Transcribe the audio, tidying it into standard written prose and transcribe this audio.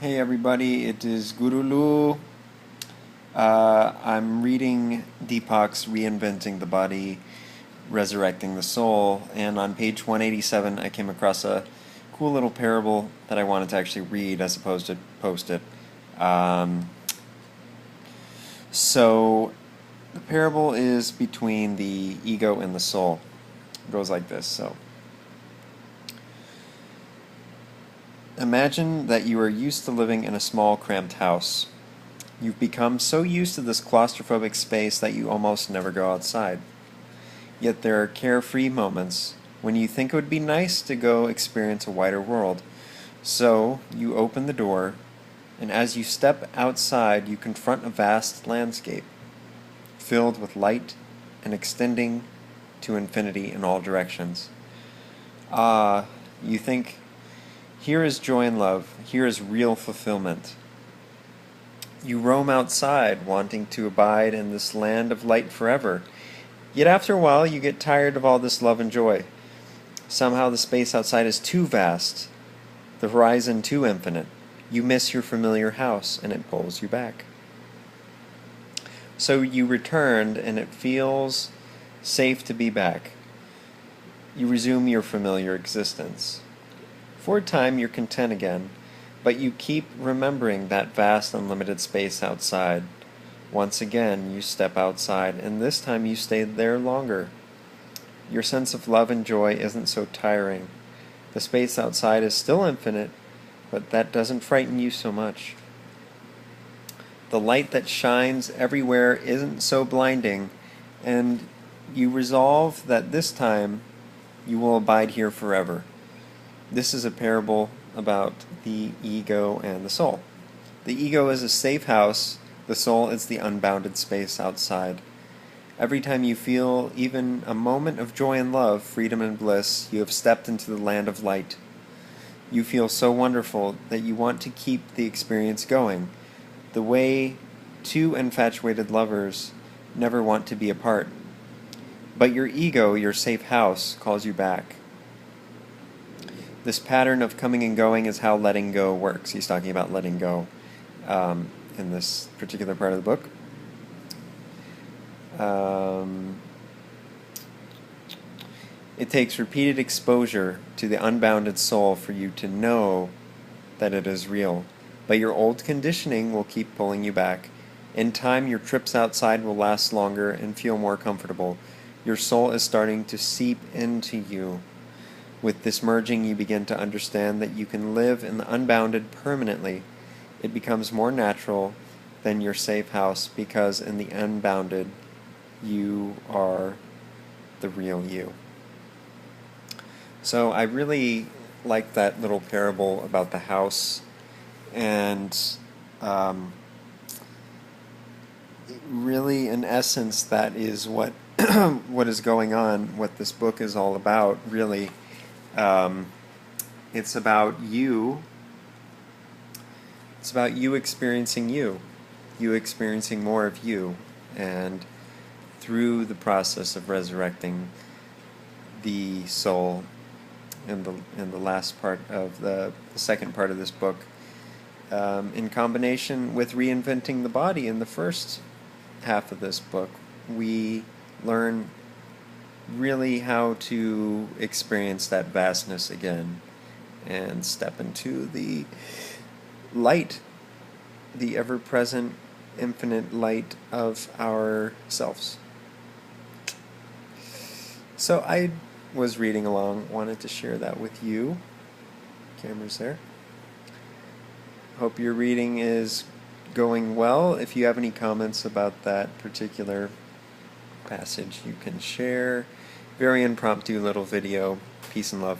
Hey everybody, it is Guru Lu. I'm reading Deepak's Reinventing the Body Resurrecting the Soul, and on page 187 I came across a cool little parable that I wanted to actually read as opposed to post it. So the parable is between the ego and the soul. It goes like this. Imagine that you are used to living in a small, cramped house. You've become so used to this claustrophobic space that you almost never go outside. Yet there are carefree moments when you think it would be nice to go experience a wider world. So you open the door, and as you step outside, you confront a vast landscape, filled with light and extending to infinity in all directions. You think, here is joy and love, here is real fulfillment. You roam outside, wanting to abide in this land of light forever. Yet after a while, you get tired of all this love and joy. Somehow the space outside is too vast, the horizon too infinite. You miss your familiar house, and it pulls you back. So you returned, and it feels safe to be back. You resume your familiar existence. For a time, you're content again, but you keep remembering that vast, unlimited space outside. Once again, you step outside, and this time you stay there longer. Your sense of love and joy isn't so tiring. The space outside is still infinite, but that doesn't frighten you so much. The light that shines everywhere isn't so blinding, and you resolve that this time you will abide here forever. This is a parable about the ego and the soul. The ego is a safe house, the soul is the unbounded space outside. Every time you feel even a moment of joy and love, freedom and bliss, you have stepped into the land of light. You feel so wonderful that you want to keep the experience going, the way two infatuated lovers never want to be apart. But your ego, your safe house, calls you back. This pattern of coming and going is how letting go works. He's talking about letting go in this particular part of the book. It takes repeated exposure to the unbounded soul for you to know that it is real. But your old conditioning will keep pulling you back. In time, your trips outside will last longer and feel more comfortable. Your soul is starting to seep into you. With this merging, you begin to understand that you can live in the unbounded permanently. It becomes more natural than your safe house because in the unbounded, you are the real you. So I really like that little parable about the house, and really, in essence, that is what what is going on, what this book is all about, really. It's about you. It's about you experiencing you experiencing more of you, and through the process of resurrecting the soul in the last part of the second part of this book, in combination with reinventing the body in the first half of this book, we learn really how to experience that vastness again and step into the light, the ever-present infinite light of ourselves. So I was reading along, wanted to share that with you. Camera's there. Hope your reading is going well. If you have any comments about that particular passage, you can share. Very impromptu little video. Peace and love.